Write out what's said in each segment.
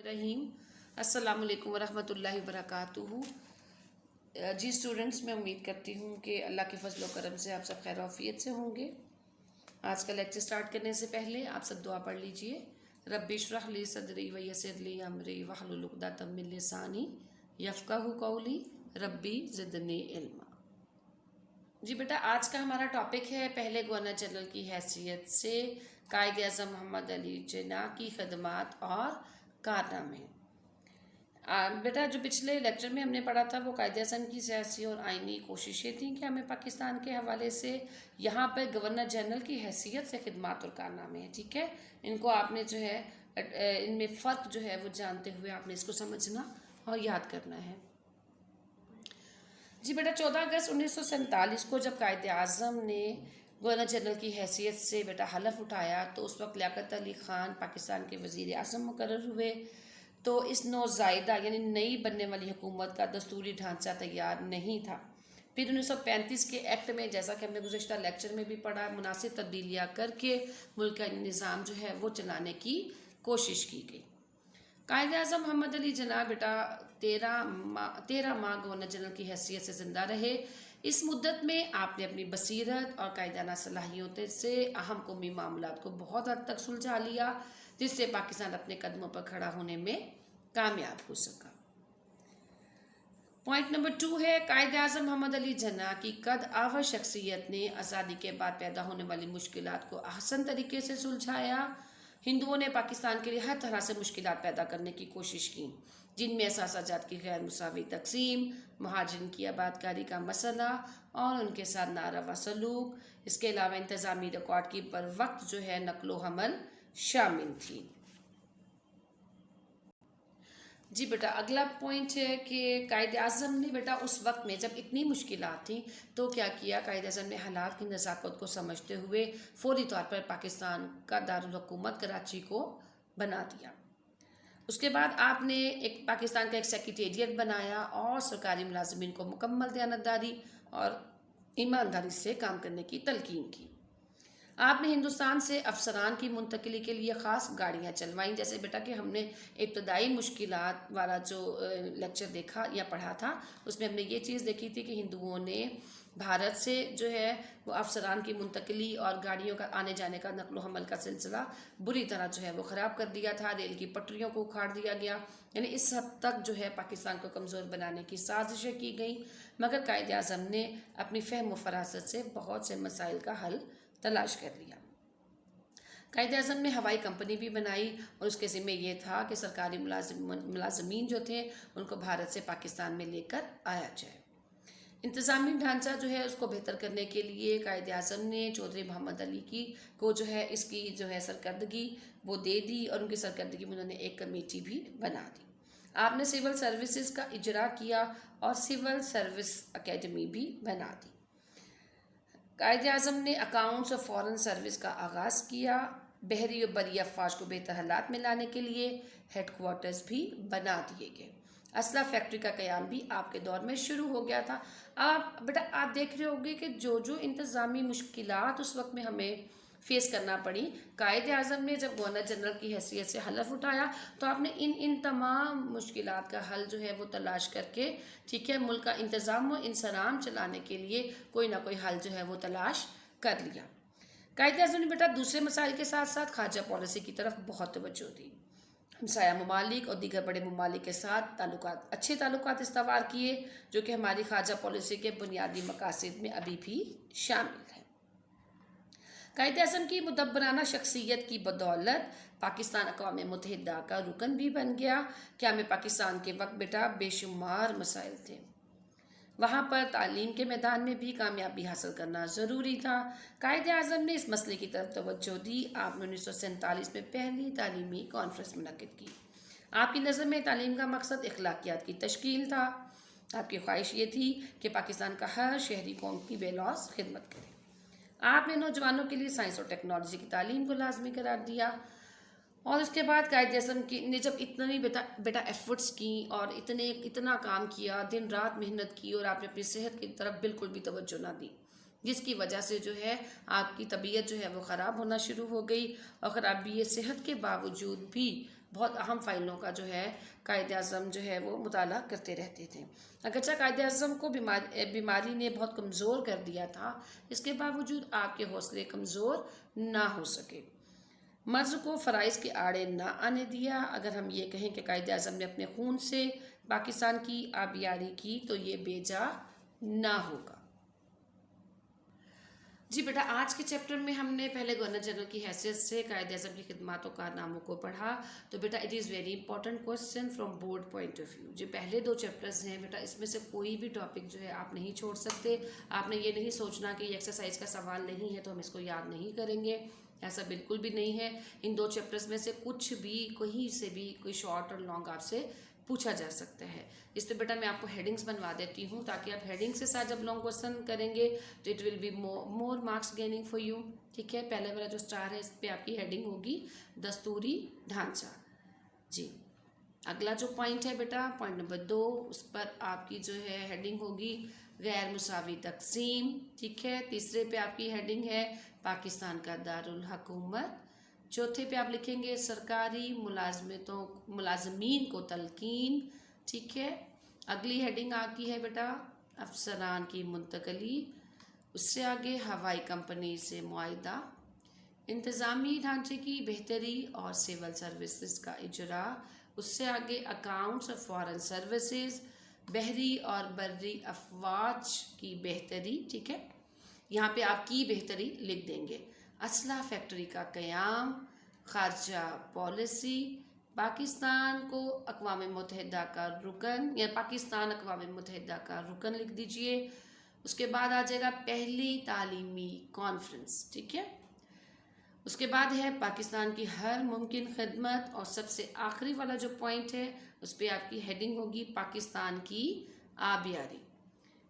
रहीम। अस्सलाम वालेकुम वरहमतुल्लाहि वबरकातुहू। जी स्टूडेंट्स, मैं उम्मीद करती हूँ कि अल्लाह के फजल व करम से आप सब खैर आफियत से होंगे। आज का लेक्चर स्टार्ट करने से पहले आप सब दुआ पढ़ लीजिए। रब्बि इश्रह ली सदरी व यस्सिर ली अमरी वहलुल उक़दतम मिन लिसानी यफ़क़हू क़ौली रब्बी ज़िदनी इल्मा। जी बेटा, आज का हमारा टॉपिक है पहले गवर्नर जनरल की हैसियत से कायद-ए-आज़म मोहम्मद अली जिन्ना की खदमात और कारनामे। बेटा, जो पिछले लेक्चर में हमने पढ़ा था वो कायद-ए-आज़म की सियासी और आइनी कोशिशें थीं कि हमें पाकिस्तान के हवाले से यहाँ पर गवर्नर जनरल की हैसियत से खिदमात और कारनामे हैं। ठीक है, इनको आपने जो है इनमें फ़र्क जो है वो जानते हुए आपने इसको समझना और याद करना है। जी बेटा, 14 अगस्त 1947 को जब कायद-ए-आज़म ने गवर्नर जनरल की हैसियत से बेटा हलफ उठाया तो उस वक्त लियाकत अली ख़ान पाकिस्तान के वज़ीर आज़म मुकर्रर हुए। तो इस नौज़ायदा यानी नई बनने वाली हुकूमत का दस्तूरी ढांचा तैयार नहीं था। फिर 1935 के एक्ट में, जैसा कि हमने गुज़श्ता लेक्चर में भी पढ़ा, मुनासिब तब्दीलियाँ करके मुल्क का निज़ाम जो है वो चलाने की कोशिश की गई। कायद-ए-आज़म मोहम्मद अली जिन्ना बेटा 13 माह गवर्नर जनरल की हैसियत से ज़िंदा रहे। इस मुद्दत में आपने अपनी बसीरत और कायदाना सलाहियतों से अहम कौमी मामलात को बहुत हद तक सुलझा लिया, जिससे पाकिस्तान अपने कदमों पर खड़ा होने में कामयाब हो सका। पॉइंट नंबर 2 है, कायद-ए-आज़म मोहम्मद अली जिन्ना की कद आवर शख्सियत ने आज़ादी के बाद पैदा होने वाली मुश्किलात को आसान तरीके से सुलझाया। हिंदुओं ने पाकिस्तान के लिए हर तरह से मुश्किलात पैदा करने की कोशिश की, जिनमें असासाजात की गैर मुसावी तकसीम, महाजरीन की आबादकारी का मसला और उनके साथ नारवा सलूक, इसके अलावा इंतज़ामी रिकॉर्ड की बर वक्त जो है नकलो हमल शामिल थी। जी बेटा, अगला पॉइंट है कि कायद-ए-आज़म ने बेटा उस वक्त में जब इतनी मुश्किलात थी तो क्या किया, कायद-ए-आज़म ने हालात की नज़ाकत को समझते हुए फौरी तौर पर पाकिस्तान का दारुल हुकूमत कराची को बना दिया। उसके बाद आपने एक पाकिस्तान का एक सेक्रेटेरिएट बनाया और सरकारी मुलाजिमीन को मुकम्मल दयानतदारी और ईमानदारी से काम करने की तलकीन की। आपने हिंदुस्तान से अफसरान की मुंतकिली के लिए ख़ास गाड़ियाँ चलवाईं। जैसे बेटा कि हमने इब्तदाई मुश्किलात वाला जो लेक्चर देखा या पढ़ा था, उसमें हमने ये चीज़ देखी थी कि हिंदुओं ने भारत से जो है वो अफसरान की मुंतकिली और गाड़ियों का आने जाने का नकलो हमल का सिलसिला बुरी तरह जो है वो ख़राब कर दिया था। रेल की पटरियों को उखाड़ दिया गया, यानी इस हद तक जो है पाकिस्तान को कमज़ोर बनाने की साजिशें की गई। मगर कायद-ए-आज़म ने अपनी फ़हम व फरासत से बहुत से मसाइल का हल तलाश कर लिया। कायद-ए-आज़म ने हवाई कंपनी भी बनाई और उसके ज़िम्मे ये था कि सरकारी मुलाजमीन जो थे उनको भारत से पाकिस्तान में लेकर आया जाए। इंतज़ामी ढांचा जो है उसको बेहतर करने के लिए कायद-ए-आज़म ने चौधरी मोहम्मद अली को जो है इसकी जो है सरकर्दगी वो दे दी और उनकी सरकर्दगी में उन्होंने एक कमेटी भी बना दी। आपने सिविल सर्विसेज का इजरा किया और सिविल सर्विस अकेडमी भी बना दी। कायद-ए-आज़म ने अकाउंट्स और फॉरेन सर्विस का आगाज़ किया। बहरी और बरी अफवाज को बेहतर हालात में लाने के लिए हेड क्वार्टर्स भी बना दिए गए। असला फैक्ट्री का क़याम भी आपके दौर में शुरू हो गया था। बेटा आप देख रहे होंगे कि जो इंतज़ामी मुश्किलात उस वक्त में हमें फेस करना पड़ी, कायद-ए-आज़म ने जब गवर्नर जनरल की हैसियत से हलफ उठाया तो आपने इन तमाम मुश्किलात का हल जो है वो तलाश करके, ठीक है, मुल्क का इंतज़ाम व इंसराम चलाने के लिए कोई ना कोई हल जो है वो तलाश कर लिया। कायद-ए-आज़म ने बेटा दूसरे मसाइल के साथ साथ खारजा पॉलिसी की तरफ बहुत तवज्जो दी। हमसाया ममालिक और दीगर बड़े ममालिक के साथ अच्छे ताल्लुकात इस्तवार किए, जो कि हमारी खारजा पॉलिसी के बुनियादी मकासद में अभी भी शामिल है। कायद-ए-आज़म की मुदब्बराना शख्सियत की बदौलत पाकिस्तान अक़वाम मुत्तहिदा का रुकन भी बन गया। क्या में पाकिस्तान के वक्त बेटा बेशुमार मसाइल थे, वहाँ पर तालीम के मैदान में भी कामयाबी हासिल करना ज़रूरी था। कायद-ए-आज़म ने इस मसले की तरफ तवज्जो दी। आपने 1947 में पहली तालीमी कॉन्फ्रेंस मुनक़्क़िद की। आपकी नज़र में तालीम का मकसद अखलाकियात की तश्कील था। आपकी ख्वाहिश ये थी कि पाकिस्तान का हर शहरी कौम की बेलौस खिदमत करे। आपने नौजवानों के लिए साइंस और टेक्नोलॉजी की तालीम को लाजमी करार दिया। और उसके बाद कायद-ए-आज़म ने जब इतनी बेटा एफर्ट्स की और इतना काम किया, दिन रात मेहनत की, और आपने अपनी सेहत की तरफ बिल्कुल भी तवज्जो ना दी, जिसकी वजह से जो है आपकी तबीयत जो है वो ख़राब होना शुरू हो गई। और ख़राबी सेहत के बावजूद भी بہت اہم فائلوں کا جو ہے قائد اعظم جو ہے وہ مطالعہ کرتے رہتے تھے۔ اگرچہ قائد اعظم کو بیماری نے بہت کمزور کر دیا تھا، اس کے باوجود آپ کے حوصلے کمزور نہ ہو سکے، مرض کو فرائض کے آڑے نہ آنے دیا۔ اگر ہم یہ کہیں کہ قائد اعظم نے اپنے خون سے پاکستان کی آبیاری کی تو یہ بے جا نہ ہوگا۔ جی بیٹا، آج کے چیپٹر میں ہم نے پہلے گورنر جنرل کی حیثیت سے قائد اعظم کی خدمات و کارناموں کو پڑھا۔ تو بیٹا it is very important question from board point of view. جو پہلے 2 چیپٹرز ہیں بیٹا، اس میں سے کوئی بھی ٹاپک جو ہے آپ نہیں چھوڑ سکتے۔ آپ نے یہ نہیں سوچنا کہ یہ ایکسرسائز کا سوال نہیں ہے تو ہم اس کو یاد نہیں کریں گے، ایسا بالکل بھی نہیں ہے۔ ان 2 چیپٹرز میں سے کچھ بھی کہیں سے بھی کوئی شارٹ اور لانگ آپ سے پوچھا جا سکتا ہے۔ اس پہ بیٹا میں آپ کو ہیڈنگز بنوا دیتی ہوں تاکہ آپ ہیڈنگ کے ساتھ جب لانگ کوسچن کریں گے تو it will be more marks gaining for you, ٹھیک ہے۔ پہلے والا جو اسٹار ہے اس پہ آپ کی ہیڈنگ ہوگی دستوری ڈھانچہ۔ جی اگلا جو پوائنٹ ہے بیٹا، پوائنٹ نمبر 2، اس پر آپ کی جو ہے ہیڈنگ ہوگی غیر مساوی تقسیم، ٹھیک ہے۔ تیسرے پہ آپ کی ہیڈنگ ہے پاکستان کا دارالحکومت۔ چوتھے پہ آپ لکھیں گے سرکاری ملازمین کو تلقین، ٹھیک ہے۔ اگلی ہیڈنگ آپ کی ہے بیٹا افسران کی منتقلی، اس سے آگے ہوائی کمپنی سے معاہدہ، انتظامی ڈھانچے کی بہتری اور سول سروسز کا اجرا، اس سے آگے اکاؤنٹس اور فارن سروسز، بحری اور بری افواج کی بہتری، ٹھیک ہے۔ یہاں پہ آپ کی بہتری لکھ دیں گے۔ اسلحہ فیکٹری کا قیام، خارجہ پالیسی، پاکستان کو اقوام متحدہ کا رکن، یا پاکستان اقوام متحدہ کا رکن لکھ دیجئے۔ اس کے بعد آ جائے گا پہلی تعلیمی کانفرنس، ٹھیک ہے۔ اس کے بعد ہے پاکستان کی ہر ممکن خدمت، اور سب سے آخری والا جو پوائنٹ ہے اس پہ آپ کی ہیڈنگ ہوگی پاکستان کی آبیاری۔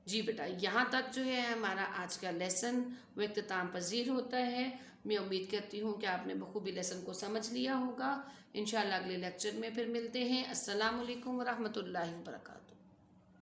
جی بیٹا، یہاں تک جو ہے ہمارا آج کا لیسن وہ اختتام پذیر ہوتا ہے۔ میں امید کرتی ہوں کہ آپ نے بخوبی لیسن کو سمجھ لیا ہوگا۔ انشاءاللہ اگلے لیکچر میں پھر ملتے ہیں۔ السلام علیکم ورحمۃ اللہ وبرکاتہ۔